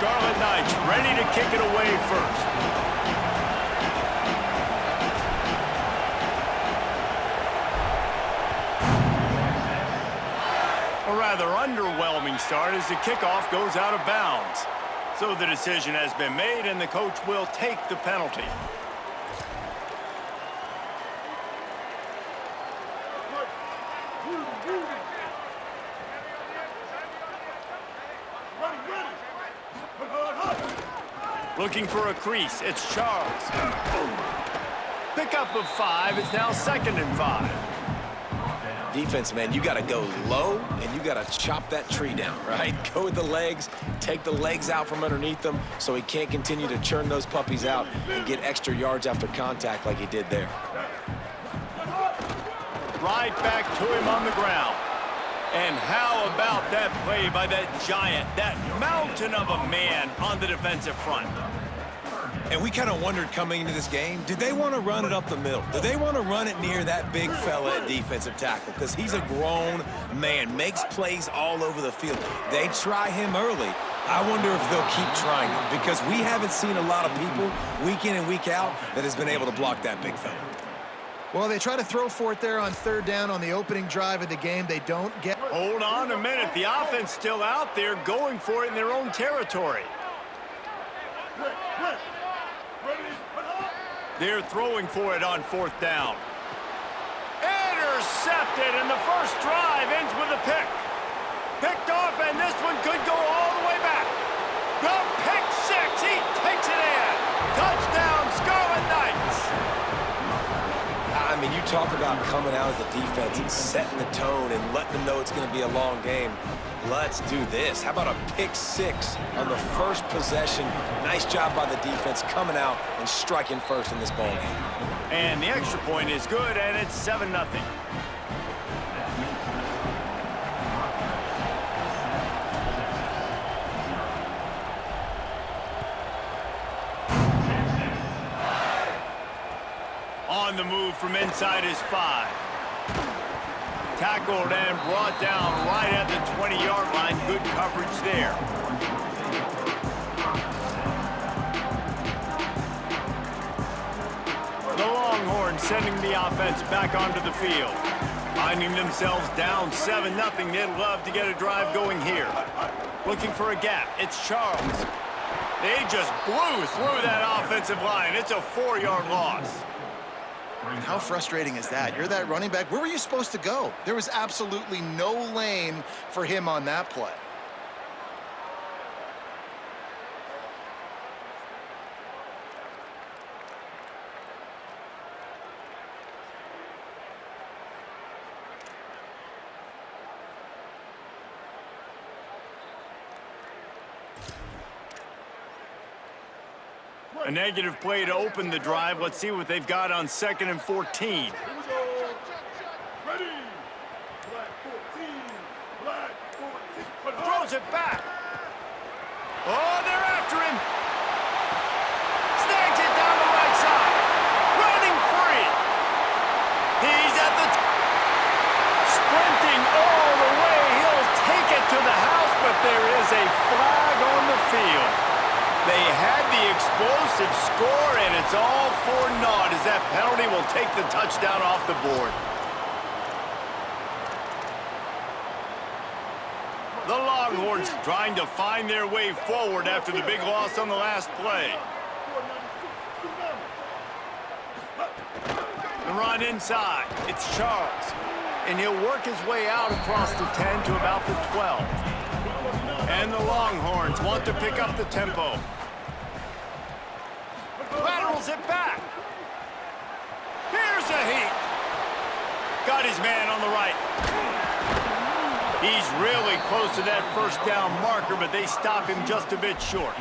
Scarlet Knights ready to kick it away first. A rather underwhelming start as the kickoff goes out of bounds. So the decision has been made, and the coach will take the penalty. Looking for a crease, it's Charles. Pickup of 5, it's now 2nd and 5. Defense, man, you got to go low, and you got to chop that tree down, right? Go with the legs, take the legs out from underneath them so he can't continue to churn those puppies out and get extra yards after contact like he did there. Right back to him on the ground. And how about that play by that giant, that mountain of a man on the defensive front? And we kind of wondered coming into this game, did they want to run it up the middle? Did they want to run it near that big fella at defensive tackle? Because he's a grown man, makes plays all over the field. They try him early. I wonder if they'll keep trying him because we haven't seen a lot of people week in and week out that has been able to block that big fella. Well, they try to throw for it there on 3rd down on the opening drive of the game. They don't get... Hold on a minute. The offense still out there going for it in their own territory. They're throwing for it on 4th down. Intercepted, and the first drive ends with a pick. Picked off, and this one could go all the way back. The pick 6, he takes it in. Touchdown, Scarlet Knights. I mean, you talk about coming out as a defense and setting the tone and letting them know it's going to be a long game. Let's do this. How about a pick 6 on the first possession? Nice job by the defense coming out and striking first in this ball game. And the extra point is good, and it's 7-0. On the move from inside his 5. Tackled and brought down right at the 20-yard line. Good coverage there. The Longhorns sending the offense back onto the field. Finding themselves down 7-0. They'd love to get a drive going here. Looking for a gap. It's Charles. They just blew through that offensive line. It's a 4-yard loss. How frustrating is that? You're that running back. Where were you supposed to go? There was absolutely no lane for him on that play. A negative play to open the drive. Let's see what they've got on 2nd and 14. Ready. Black 14. Black 14. Throws it back. Oh, they're after him. Snags it down the right side. Running free. He's at the sprinting all the way. He'll take it to the house, but there is a flag on the field. They had the explosive score, and it's all for naught as that penalty will take the touchdown off the board. The Longhorns trying to find their way forward after the big loss on the last play. The run inside. It's Charles. And he'll work his way out across the 10 to about the 12. And the Longhorns want to pick up the tempo. Laterals it back. Here's a heat. Got his man on the right. He's really close to that first down marker, but they stop him just a bit short.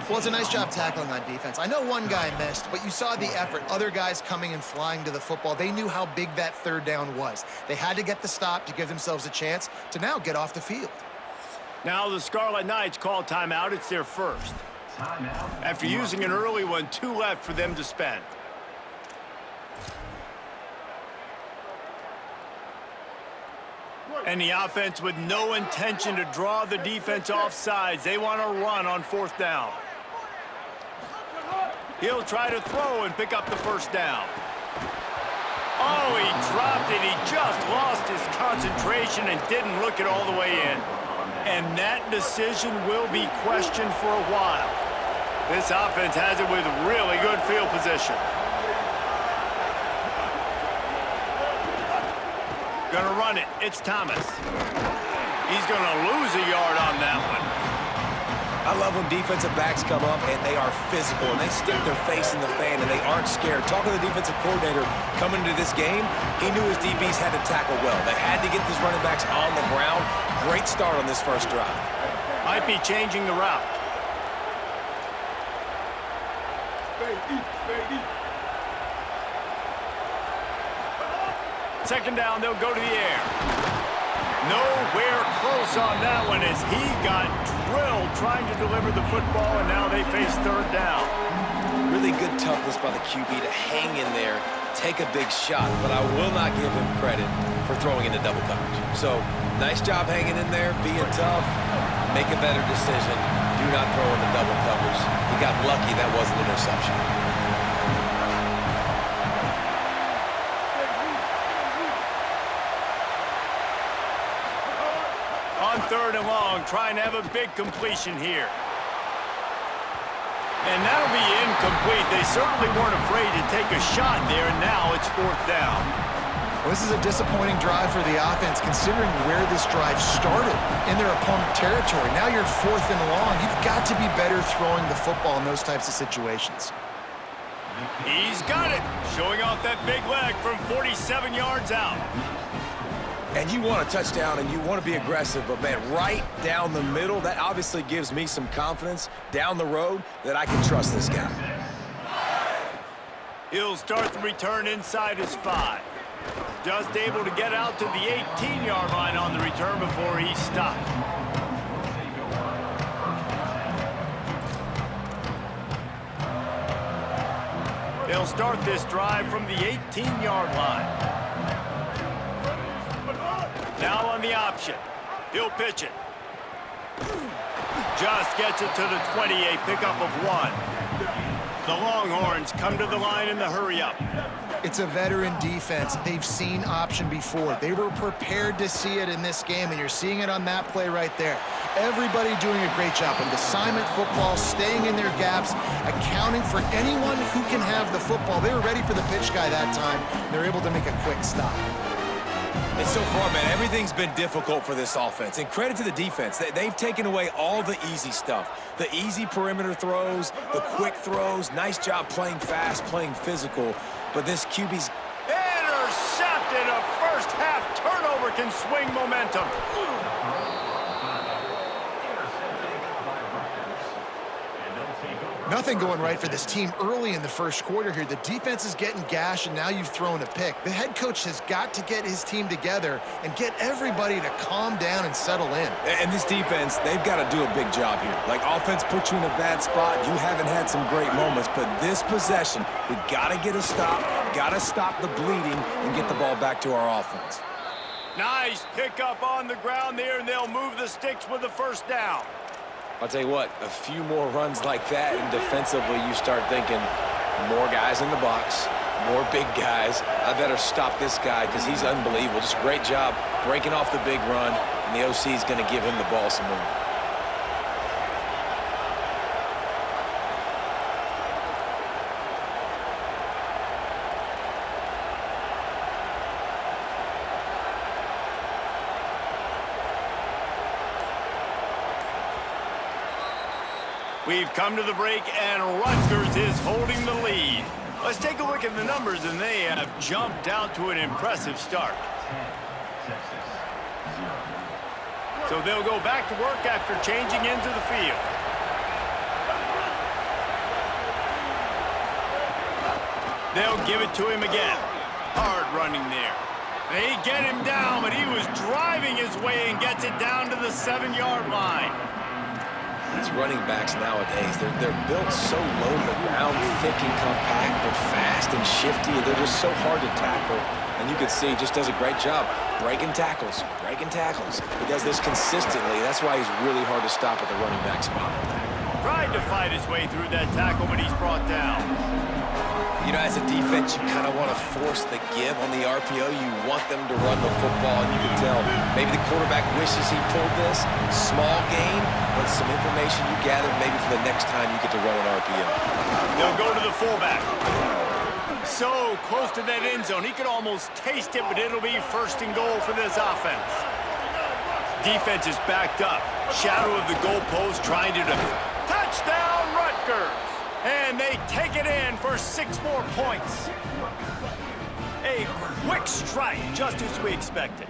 Well, it's a nice job tackling on defense. I know one guy missed, but you saw the effort. Other guys coming and flying to the football. They knew how big that 3rd down was. They had to get the stop to give themselves a chance to now get off the field. Now the Scarlet Knights call timeout. It's their first. After using an early one, 2 left for them to spend. And the offense with no intention to draw the defense off sides. They want to run on 4th down. He'll try to throw and pick up the first down. Oh, he dropped it. He just lost his concentration and didn't look it all the way in. And that decision will be questioned for a while. This offense has it with really good field position. Gonna run it. It's Thomas. He's gonna lose a yard on that one. I love when defensive backs come up and they are physical and they stick their face in the fan and they aren't scared. Talking to the defensive coordinator coming into this game, he knew his DBs had to tackle well. They had to get these running backs on the ground. Great start on this first drive. Might be changing the route. Stay deep, stay deep. 2nd down, they'll go to the air. Nowhere close on that one as he got drilled trying to deliver the football, and now they face 3rd down. Really good toughness by the QB to hang in there, take a big shot, but I will not give him credit for throwing into double coverage. So, nice job hanging in there, being tough, make a better decision. Do not throw into double coverage. He got lucky that wasn't an interception. On 3rd and long, trying to have a big completion here. And that'll be incomplete. They certainly weren't afraid to take a shot there, and now it's 4th down. Well, this is a disappointing drive for the offense, considering where this drive started, in their opponent territory. Now you're 4th and long. You've got to be better throwing the football in those types of situations. He's got it, showing off that big leg from 47 yards out. And you want a touchdown and you want to be aggressive, but man, right down the middle, that obviously gives me some confidence down the road that I can trust this guy. He'll start the return inside his 5. Just able to get out to the 18-yard line on the return before he stopped. They'll start this drive from the 18-yard line. Now on the option. He'll pitch it. Just gets it to the 20, a pickup of 1. The Longhorns come to the line in the hurry-up. It's a veteran defense. They've seen option before. They were prepared to see it in this game, and you're seeing it on that play right there. Everybody doing a great job with assignment football, staying in their gaps, accounting for anyone who can have the football. They were ready for the pitch guy that time. They're able to make a quick stop. And so far, man, everything's been difficult for this offense. And credit to the defense. They've taken away all the easy stuff. The easy perimeter throws, the quick throws. Nice job playing fast, playing physical. But this QB's... Intercepted! A first-half turnover can swing momentum. Nothing going right for this team early in the first quarter here. The defense is getting gashed, and now you've thrown a pick. The head coach has got to get his team together and get everybody to calm down and settle in. And this defense, they've got to do a big job here. Like, offense puts you in a bad spot. You haven't had some great moments, but this possession, we got to get a stop, got to stop the bleeding and get the ball back to our offense. Nice pickup on the ground there, and they'll move the sticks with the first down. I'll tell you what, a few more runs like that, and defensively you start thinking more guys in the box, more big guys. I better stop this guy because he's unbelievable. Just a great job breaking off the big run, and the OC is going to give him the ball some more. We've come to the break, and Rutgers is holding the lead. Let's take a look at the numbers, and they have jumped out to an impressive start. So they'll go back to work after changing into the field. They'll give it to him again. Hard running there. They get him down, but he was driving his way and gets it down to the 7-yard line. These running backs nowadays, they're built so low to the ground, thick and compact, but fast and shifty. They're just so hard to tackle. And you can see he just does a great job breaking tackles, breaking tackles. He does this consistently. That's why he's really hard to stop at the running back spot. Tried to fight his way through that tackle, but he's brought down. You know, as a defense, you kind of want to force the give on the RPO. You want them to run the football, and you can tell maybe the quarterback wishes he pulled this. Small gain, but some information you gather maybe for the next time you get to run an RPO. They'll go to the fullback. So close to that end zone. He could almost taste it, but it'll be first and goal for this offense. Defense is backed up. Shadow of the goalpost trying to touchdown Rutgers. And they take it in for 6 more points. A quick strike, just as we expected.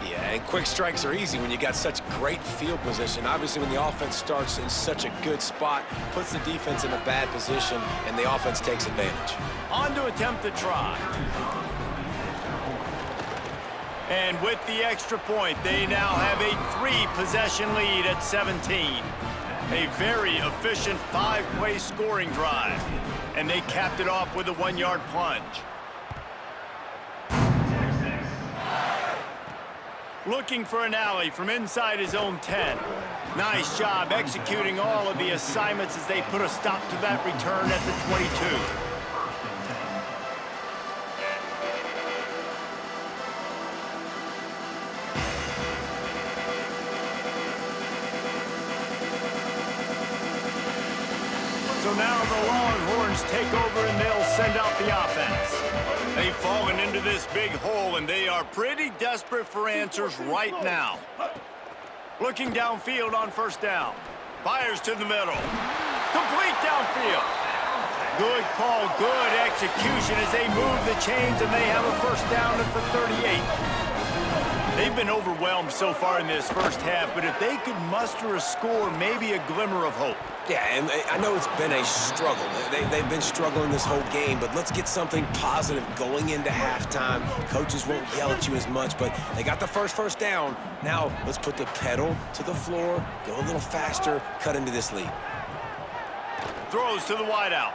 Yeah, and quick strikes are easy when you got such great field position. Obviously, when the offense starts in such a good spot, puts the defense in a bad position, and the offense takes advantage. On to attempt the try. And with the extra point, they now have a 3-possession lead at 17. A very efficient 5-play scoring drive. And they capped it off with a 1-yard plunge. Looking for an alley from inside his own 10. Nice job executing all of the assignments as they put a stop to that return at the 22. So now the Longhorns take over and they'll send out the offense. They've fallen into this big hole and they are pretty desperate for answers right now. Looking downfield on first down. Fires to the middle. Complete downfield. Good call, good execution as they move the chains and they have a first down at the 38. They've been overwhelmed so far in this first half, but if they could muster a score, maybe a glimmer of hope. Yeah, and I know it's been a struggle. They've been struggling this whole game, but let's get something positive going into halftime. Coaches won't yell at you as much, but they got the first down. Now, let's put the pedal to the floor, go a little faster, cut into this lead. Throws to the wideout.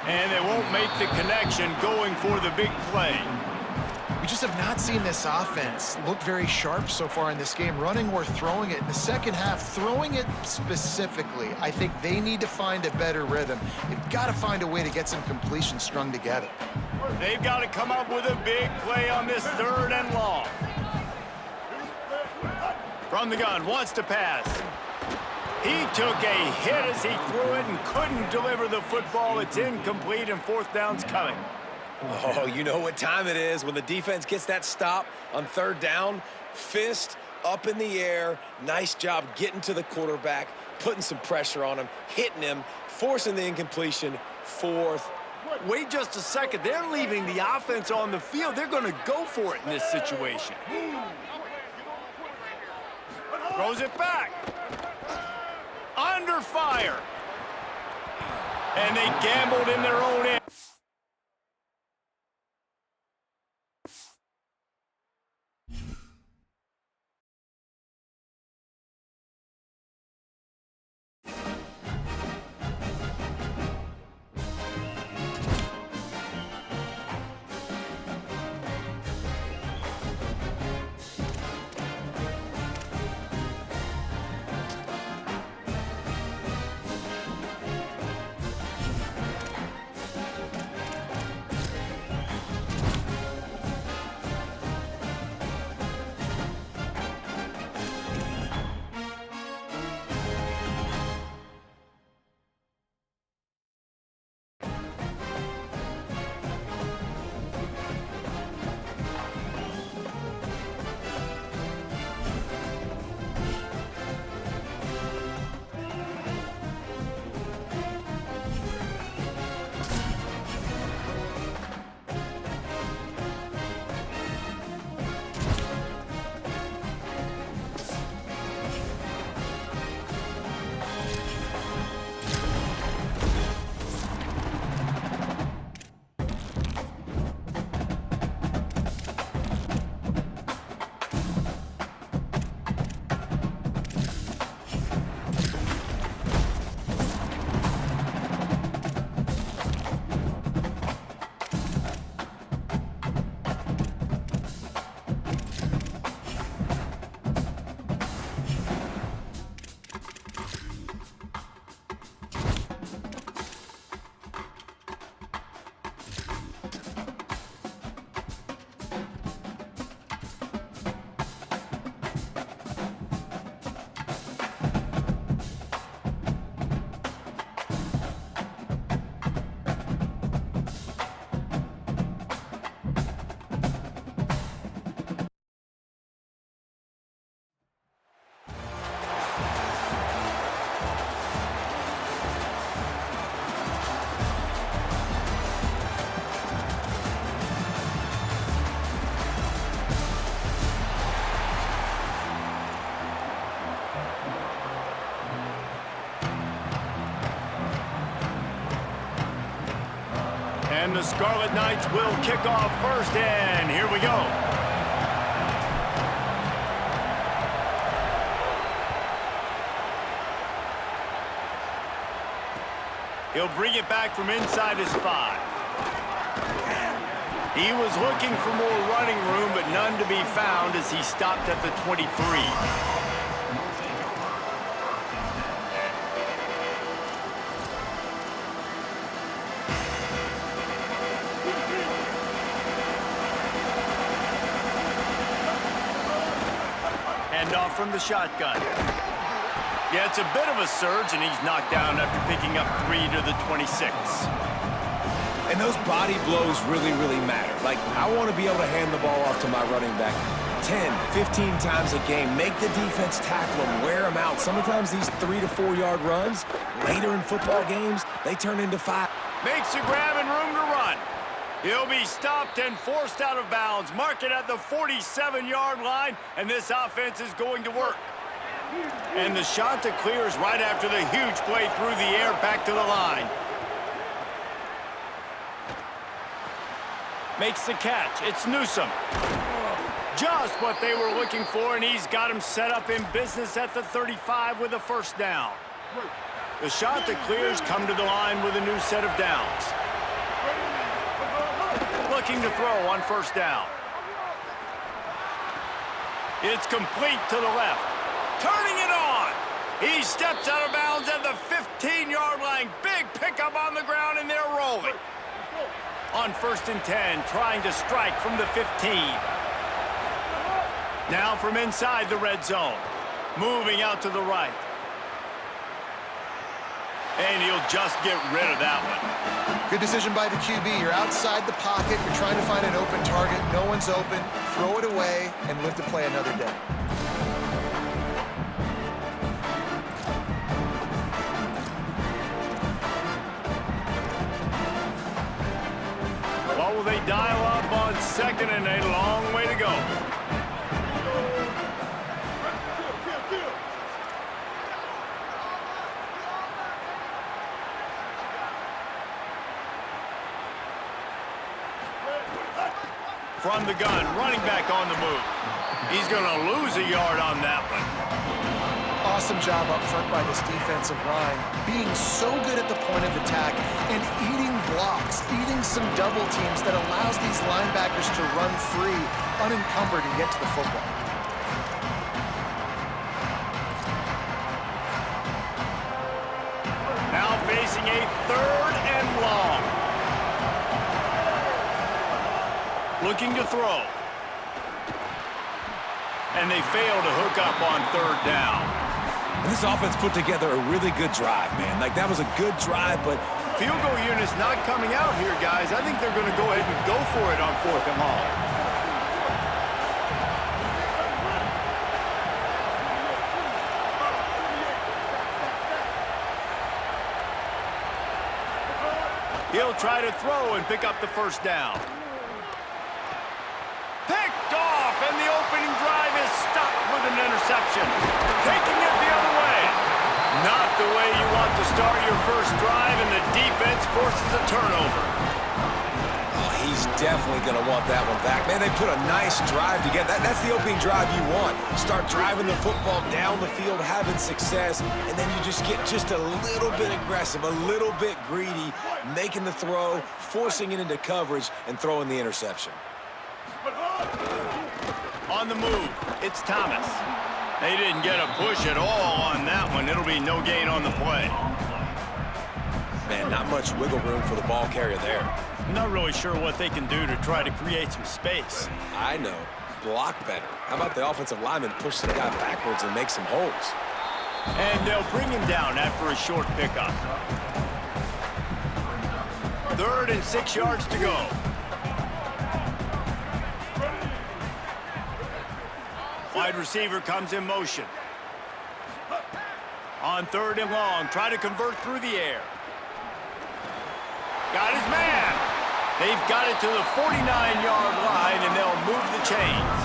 And they won't make the connection going for the big play. We just have not seen this offense look very sharp so far in this game, running or throwing it. In the second half, throwing it specifically, I think they need to find a better rhythm. They've got to find a way to get some completions strung together. They've got to come up with a big play on this 3rd and long. From the gun, wants to pass. He took a hit as he threw it and couldn't deliver the football. It's incomplete and 4th down's coming. Oh, you know what time it is when the defense gets that stop on 3rd down. Fist up in the air. Nice job getting to the quarterback, putting some pressure on him, hitting him, forcing the incompletion. 4th. Wait just a second. They're leaving the offense on the field. They're going to go for it in this situation. Throws it back. Under fire. And they gambled in their own end. And the Scarlet Knights will kick off first, and here we go. He'll bring it back from inside his 5. He was looking for more running room, but none to be found as he stopped at the 23. Handoff from the shotgun. Yeah, it's a bit of a surge, and he's knocked down after picking up 3 to the 26. And those body blows really, really matter. Like, I want to be able to hand the ball off to my running back 10, 15 times a game. Make the defense tackle them, wear them out. Sometimes these 3 to 4 yard runs, later in football games, they turn into 5. Makes a grab and room to run. He'll be stopped and forced out of bounds. Mark it at the 47-yard line, and this offense is going to work. And the shot to clears right after the huge play through the air back to the line. Makes the catch. It's Newsome. Just what they were looking for, and he's got him set up in business at the 35 with a first down. The shot that clears come to the line with a new set of downs. Looking to throw on first down. It's complete to the left. Turning it on. He steps out of bounds at the 15-yard line. Big pickup on the ground, and they're rolling. On first and 10, trying to strike from the 15. Now from inside the red zone. Moving out to the right. And he'll just get rid of that one. Good decision by the QB. You're outside the pocket. You're trying to find an open target. No one's open. Throw it away and live to play another day. What will they dial up on second and a long way to go? From the gun, running back on the move. He's going to lose a yard on that one. Awesome job up front by this defensive line, being so good at the point of attack and eating blocks, eating some double teams that allows these linebackers to run free, unencumbered, and get to the football. Now facing a third and long. Looking to throw. And they fail to hook up on third down. And this offense put together a really good drive, man. Like, that was a good drive, but Field goal unit's not coming out here, guys. I think they're going to go ahead and go for it on fourth and long. He'll try to throw and pick up the first down. Picked off, and the opening drive is stopped with an interception. Taking it the other way. Not the way you want to start your first drive, and the defense forces a turnover. oh, he's definitely going to want that one back. Man, they put a nice drive together. That's the opening drive you want. Start driving the football down the field, having success, and then you just get just a little bit aggressive, a little bit greedy, making the throw, forcing it into coverage, and throwing the interception. On the move, it's Thomas. They didn't get a push at all on that one. It'll be no gain on the play. Man, not much wiggle room for the ball carrier there. Not really sure what they can do to try to create some space. I know. Block better. How about the offensive lineman push the guy backwards and make some holes? And they'll bring him down after a short pickup. 3rd and 6 yards to go. Wide receiver comes in motion. On 3rd and long, try to convert through the air. Got his man. They've got it to the 49-yard line, and they'll move the chains.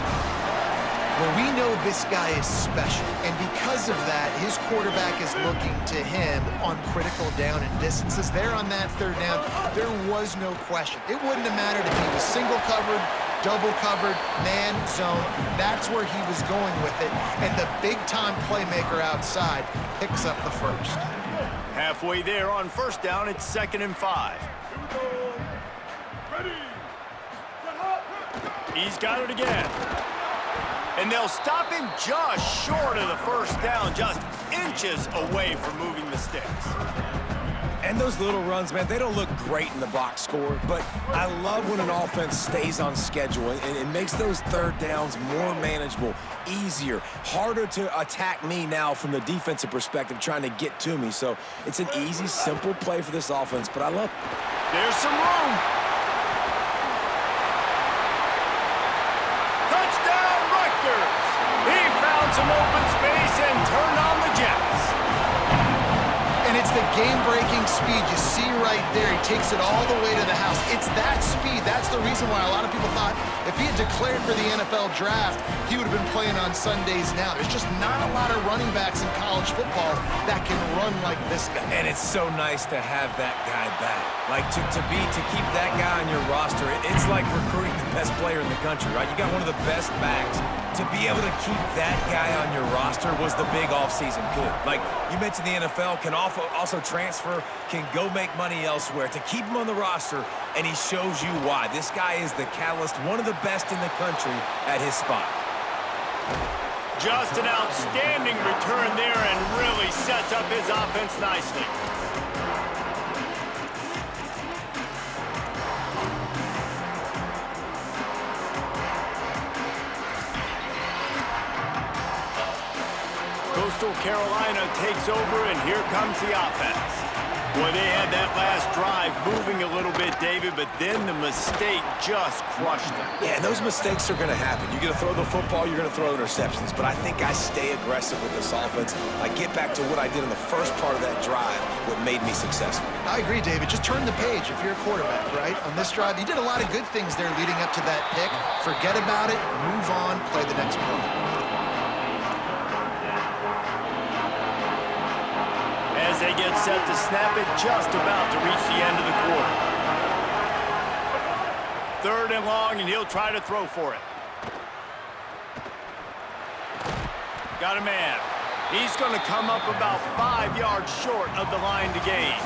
Well, we know this guy is special, and because of that, his quarterback is looking to him on critical down and distances. There on that third down, there was no question. It wouldn't have mattered if he was single covered, double covered, man, zone. That's where he was going with it, and the big-time playmaker outside picks up the first. Halfway there on first down, it's 2nd and 5. Ready. He's got it again. And they'll stop him just short of the first down, just inches away from moving the sticks. And those little runs, man, they don't look great in the box score, but I love when an offense stays on schedule and it makes those third downs more manageable, easier, harder to attack me now from the defensive perspective trying to get to me. So it's an easy, simple play for this offense, but I love it. There's some room. Touchdown, Rutgers! He found some open space and turned on the Jets. And it's the game-breaking speed you see right there. He takes it all the way to the house. It's that speed. That's the reason why a lot of people thought if he had declared for the NFL draft, he would have been playing on Sundays now. There's just not a lot of running backs in college football that can run like this guy. And it's so nice to have that guy back. Like, to keep that guy on your roster, it's like recruiting the best player in the country, right? You got one of the best backs. To be able to keep that guy on your roster was the big offseason coup. Like, you mentioned the NFL can also transfer, can go make money elsewhere. To keep him on the roster, and he shows you why. This guy is the catalyst, one of the best in the country at his spot. Just an outstanding return there and really sets up his offense nicely. Coastal Carolina takes over, and here comes the offense. Boy, they had that last drive moving a little bit, David, but then the mistake just crushed them. Yeah, and those mistakes are going to happen. You're going to throw the football, you're going to throw interceptions, but I think I stay aggressive with this offense. I get back to what I did in the first part of that drive, what made me successful. I agree, David. Just turn the page if you're a quarterback, right? On this drive, you did a lot of good things there leading up to that pick. Forget about it, move on, play the next play. As they get set to snap it, just about to reach the end of the quarter. 3rd and long, and he'll try to throw for it. Got a man. He's going to come up about 5 yards short of the line to gain.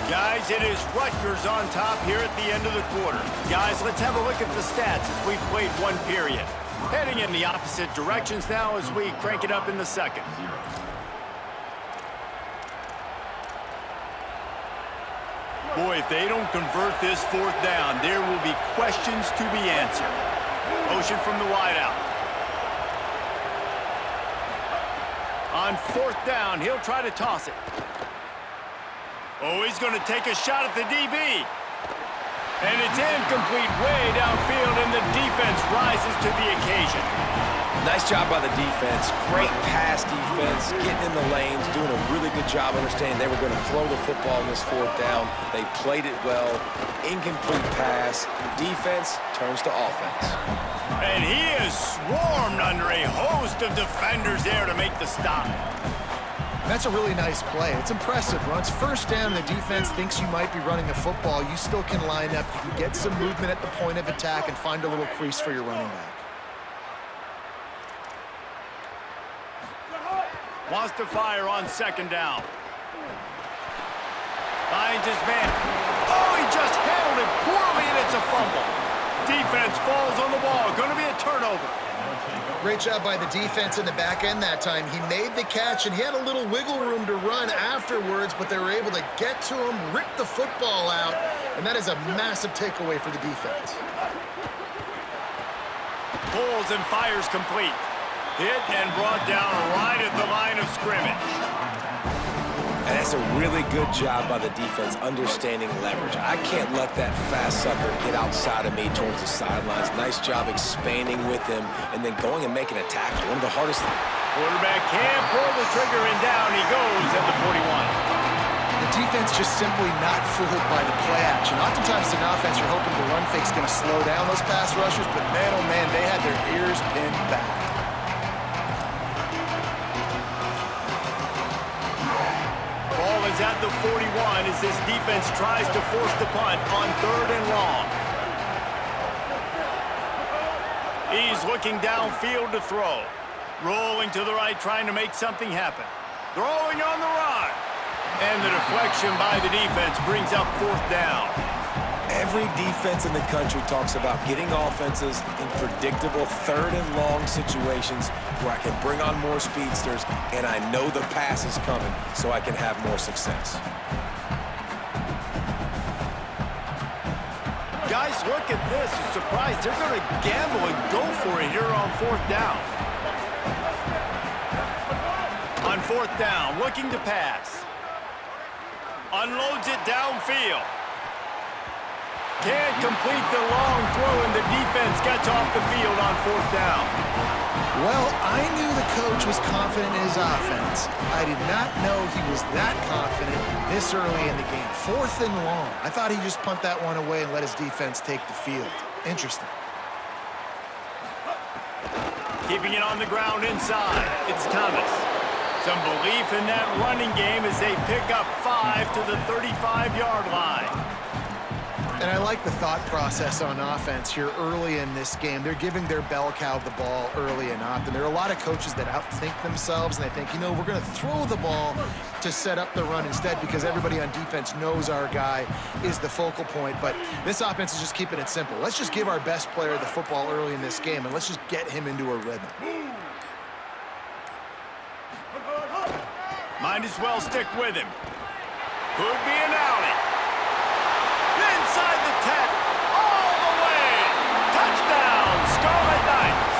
Guys, it is Rutgers on top here at the end of the quarter. Guys, let's have a look at the stats as we've played one period. Heading in the opposite directions now as we crank it up in the second. Boy, if they don't convert this 4th down, there will be questions to be answered. Motion from the wideout. On 4th down, he'll try to toss it. Oh, he's going to take a shot at the DB. And it's incomplete way downfield, and the defense rises to the occasion. Nice job by the defense. Great pass defense, getting in the lanes, doing a really good job understanding they were going to throw the football in this 4th down. They played it well. Incomplete pass. Defense turns to offense. And he is swarmed under a host of defenders there to make the stop. That's a really nice play. It's impressive. When it's 1st down and the defense thinks you might be running the football, you still can line up. You can get some movement at the point of attack and find a little crease for your running back. Wants to fire on 2nd down. Finds his man. Oh, he just handled it poorly, and it's a fumble. Defense falls on the ball. Going to be a turnover. Great job by the defense in the back end that time. He made the catch, and he had a little wiggle room to run afterwards, but they were able to get to him, rip the football out, and that is a massive takeaway for the defense. Pulls and fires complete. Hit and brought down right at the line of scrimmage. And that's a really good job by the defense understanding leverage. I can't let that fast sucker get outside of me towards the sidelines. Nice job expanding with him and then going and making a tackle. One of the hardest. Quarterback can't pull the trigger, and down he goes at the 41. The defense just simply not fooled by the play action. Oftentimes in offense, you're hoping the run fake's going to slow down those pass rushers, but man, oh man, they had their ears pinned back. Ball is at the 41 as this defense tries to force the punt on 3rd and long. He's looking downfield to throw. Rolling to the right, trying to make something happen. Throwing on the run. And the deflection by the defense brings up 4th down. Every defense in the country talks about getting offenses in predictable 3rd and long situations where I can bring on more speedsters and I know the pass is coming so I can have more success. Guys, look at this. A surprise. They're going to gamble and go for it here on 4th down. On 4th down, looking to pass. Unloads it downfield. Can't complete the long throw, and the defense gets off the field on 4th down. Well, I knew the coach was confident in his offense. I did not know he was that confident this early in the game. 4th and long. I thought he'd just punt that one away and let his defense take the field. Interesting. Keeping it on the ground inside. It's Thomas. Some belief in that running game as they pick up 5 to the 35-yard line. And I like the thought process on offense here early in this game. They're giving their bell cow the ball early and often. There are a lot of coaches that outthink themselves, and they think, you know, we're going to throw the ball to set up the run instead because everybody on defense knows our guy is the focal point. But this offense is just keeping it simple. Let's just give our best player the football early in this game, and let's just get him into a rhythm. Might as well stick with him. Could be an outie. Inside the 10, all the way. Touchdown, Scarlet Knights.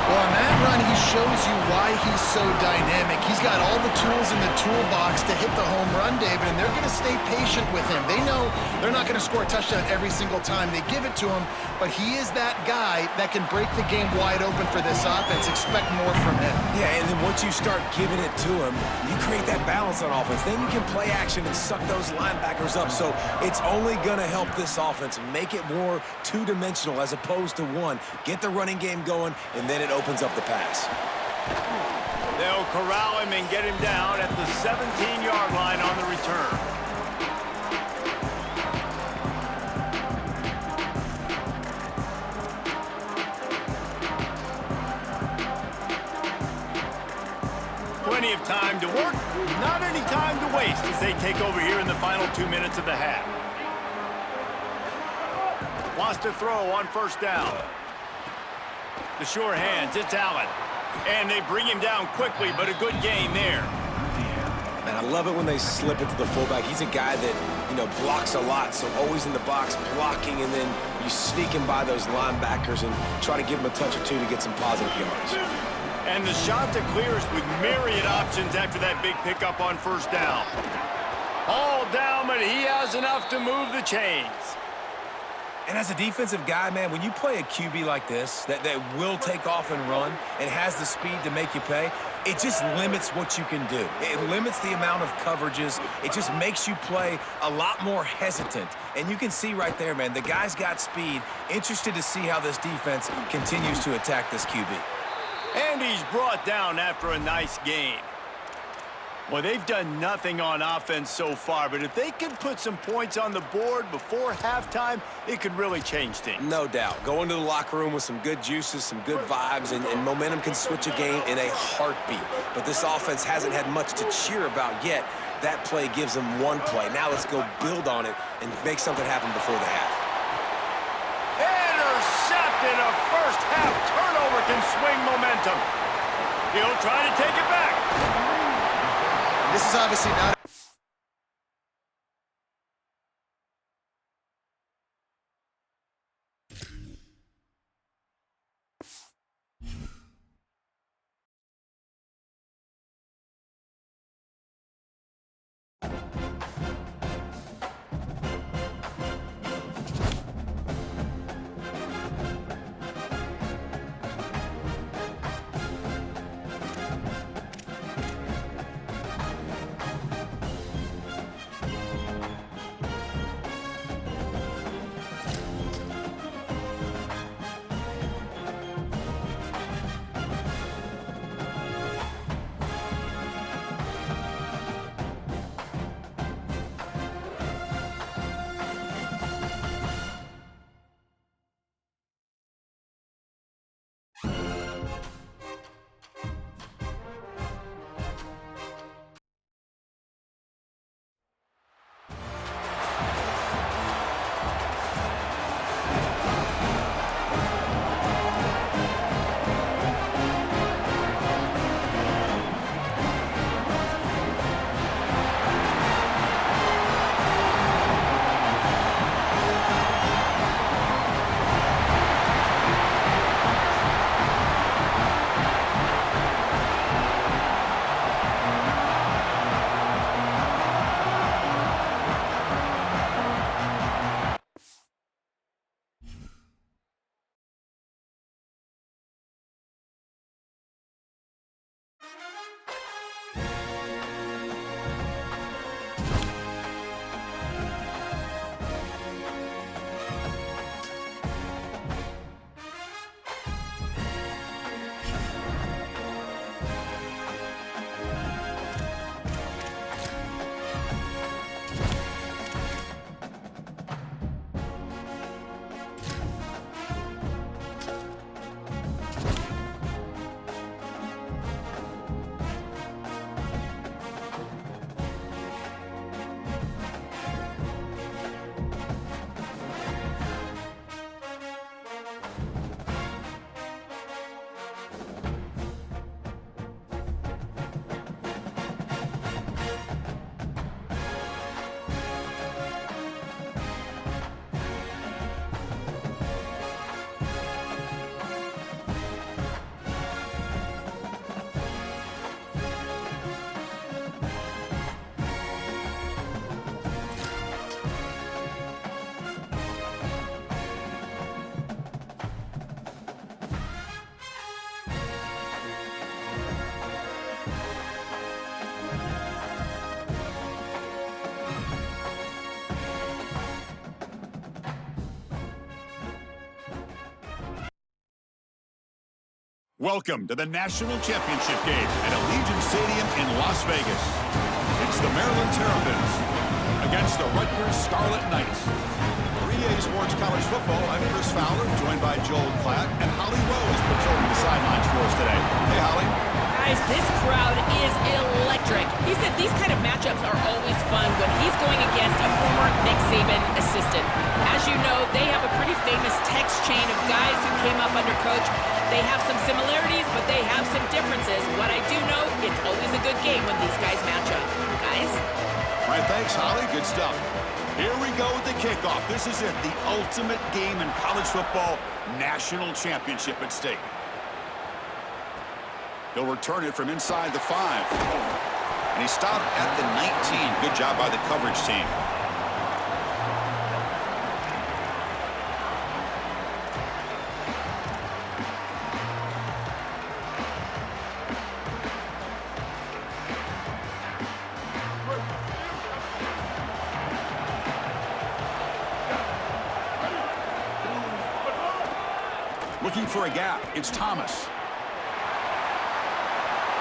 Well, on that run, he shows you why he's so dynamic. He's got all the tools in the toolbox to hit the home run, David, and they're going to stay patient with him. They know they're not going to score a touchdown every single time they give it to him, but he is that guy that can break the game wide open for this offense. Expect more from him. Yeah, and then once you start giving it to him, you create that balance on offense. Then you can play action and suck those linebackers up. So it's only going to help this offense make it more two-dimensional as opposed to one. Get the running game going, and then it opens up the pass. They'll corral him and get him down at the 17-yard line on the return. Plenty of time to work, not any time to waste as they take over here in the final 2 minutes of the half. Wants to throw on 1st down. The sure hands, it's Allen. And they bring him down quickly, but a good gain there. Man, I love it when they slip it to the fullback. He's a guy that, you know, blocks a lot, so always in the box blocking, and then you sneak him by those linebackers and try to give him a touch or two to get some positive yards. And the shot to clears with myriad options after that big pickup on 1st down. All down, but he has enough to move the chains. And as a defensive guy, man, when you play a QB like this that will take off and run and has the speed to make you pay, it just limits what you can do. It limits the amount of coverages. It just makes you play a lot more hesitant. And you can see right there, man, the guy's got speed. Interested to see how this defense continues to attack this QB. And he's brought down after a nice gain. Well, they've done nothing on offense so far, but if they can put some points on the board before halftime, it could really change things. No doubt. Go into the locker room with some good juices, some good vibes, and momentum can switch a game in a heartbeat. But this offense hasn't had much to cheer about yet. That play gives them one play. Now let's go build on it and make something happen before the half. Intercepted. A first-half turnover can swing momentum. He'll try to take it back. This is obviously not... Welcome to the National Championship game at Allegiant Stadium in Las Vegas. It's the Maryland Terrapins against the Rutgers Scarlet Knights. For EA Sports College Football, I'm Chris Fowler, joined by Joel Klatt, and Holly Rose patrolling the sidelines for us today. Hey, Holly. Guys, this crowd is electric. He said these kind of matchups are always fun when he's going against a former Nick Saban assistant. As you know, they have a pretty famous text chain of guys who came up under coach. They have some similarities, but they have some differences. What I do know, it's always a good game when these guys match up. Guys? All right, thanks, Holly. Good stuff. Here we go with the kickoff. This is it, the ultimate game in college football, national championship at stake. He'll return it from inside the 5. And he stopped at the 19. Good job by the coverage team. Looking for a gap. It's Thomas.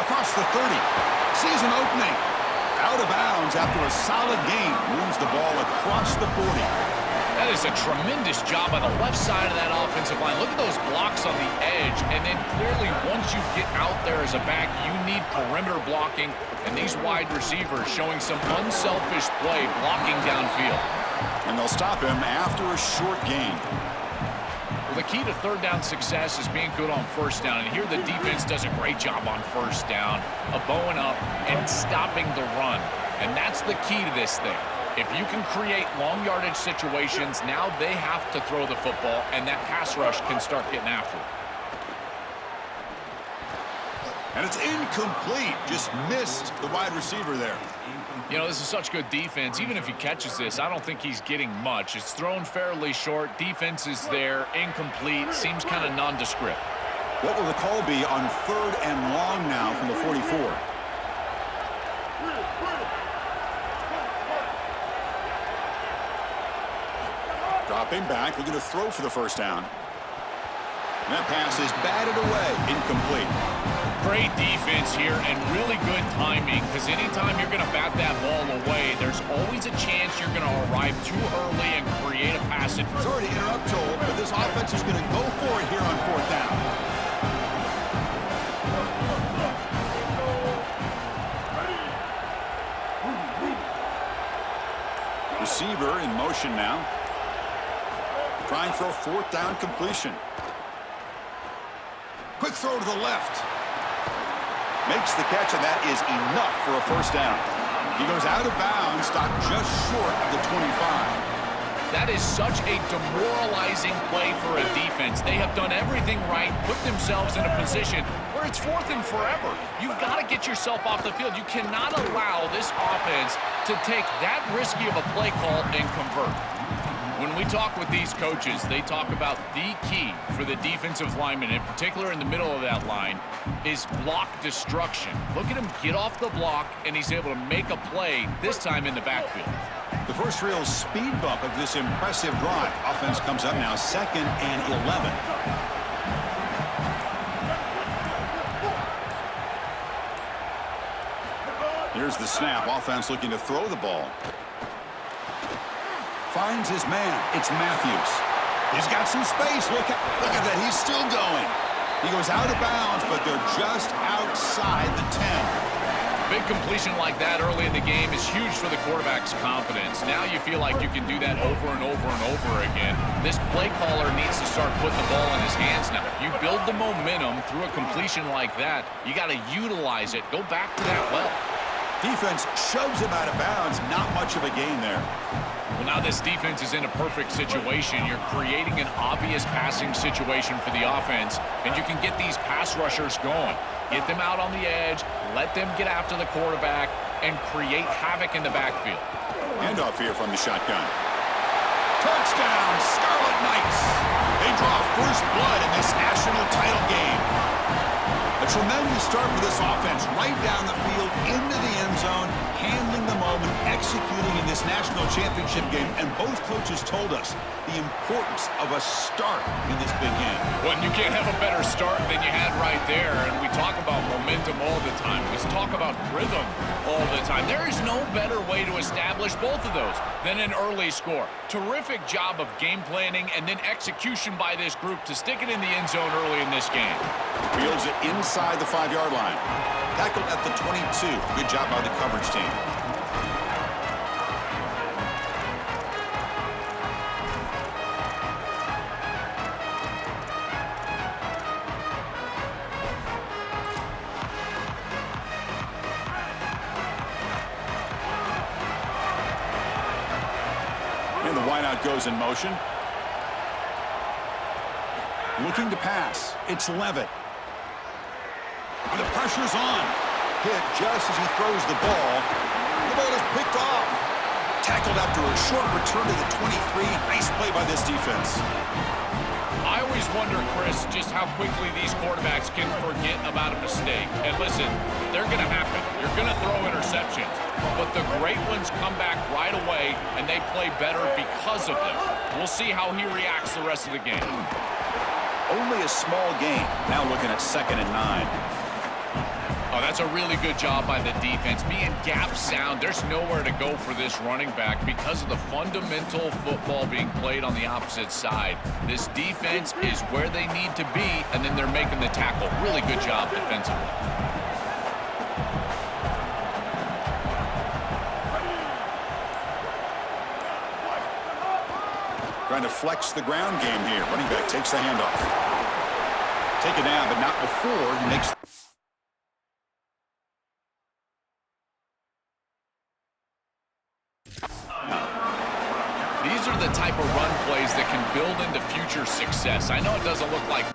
Across the 30. Sees an opening. Out of bounds after a solid gain. Moves the ball across the 40. That is a tremendous job by the left side of that offensive line. Look at those blocks on the edge. And then clearly once you get out there as a back, you need perimeter blocking. And these wide receivers showing some unselfish play blocking downfield. And they'll stop him after a short gain. The key to third down success is being good on first down, and here the defense does a great job on first down of bowing up and stopping the run, and that's the key to this thing. If you can create long yardage situations, now they have to throw the football, and that pass rush can start getting after it. And it's incomplete. Just missed the wide receiver there. You know, this is such good defense. Even if he catches this, I don't think he's getting much. It's thrown fairly short. Defense is there. Incomplete. Seems kind of nondescript. What will the call be on 3rd and long now from the 44? Dropping back, looking to throw for the first down. And that pass is batted away. Incomplete. Great defense here and really good timing, because anytime you're going to bat that ball away, there's always a chance you're going to arrive too early and create a pass. Sorry to interrupt, Joel, but this offense is going to go for it here on 4th down. Receiver in motion now. Trying for a 4th down completion. Quick throw to the left. Makes the catch, and that is enough for a first down. He goes out of bounds, stopped just short of the 25. That is such a demoralizing play for a defense. They have done everything right, put themselves in a position where it's 4th and forever. You've got to get yourself off the field. You cannot allow this offense to take that risky of a play call and convert. When we talk with these coaches, they talk about the key for the defensive lineman, in particular in the middle of that line, is block destruction. Look at him get off the block, and he's able to make a play, this time in the backfield. The first real speed bump of this impressive drive. Offense comes up now 2nd and 11. Here's the snap. Offense looking to throw the ball. Finds his man. It's Matthews. He's got some space. Look at that. He's still going. He goes out of bounds, but they're just outside the 10. Big completion like that early in the game is huge for the quarterback's confidence. Now you feel like you can do that over and over and over again. This play caller needs to start putting the ball in his hands now. You build the momentum through a completion like that. You got to utilize it. Go back to that well. Defense shoves him out of bounds. Not much of a gain there. Well, now this defense is in a perfect situation. You're creating an obvious passing situation for the offense, and you can get these pass rushers going. Get them out on the edge, let them get after the quarterback, and create havoc in the backfield. Handoff here from the shotgun. Touchdown, Scarlet Knights. They draw first blood in this national title game. A tremendous start for this offense, right down the field, into the end zone, handling the moment, executing in this national championship game, and both coaches told us the importance of a start in this big game. Well, you can't have a better start than you had right there, and we talk about momentum all the time. We talk about rhythm all the time. There is no better way to establish both of those than an early score. Terrific job of game planning and then execution by this group to stick it in the end zone early in this game. Fields it inside the 5-yard line. Tackled at the 22. Good job by the coverage team. And the wideout goes in motion. Looking to pass. It's Levitt. The pressure's on. Hit just as he throws the ball. The ball is picked off. Tackled after a short return to the 23. Nice play by this defense. I always wonder, Chris, just how quickly these quarterbacks can forget about a mistake. And listen, they're going to happen. You're going to throw interceptions. But the great ones come back right away, and they play better because of them. We'll see how he reacts the rest of the game. Only a small gain. Now looking at 2nd and 9. Oh, that's a really good job by the defense. Being gap sound, there's nowhere to go for this running back because of the fundamental football being played on the opposite side. This defense is where they need to be, and then they're making the tackle. Really good job defensively. Trying to flex the ground game here. Running back takes the handoff. Take it down, but not before he makes... These are the type of run plays that can build into future success. I know it doesn't look like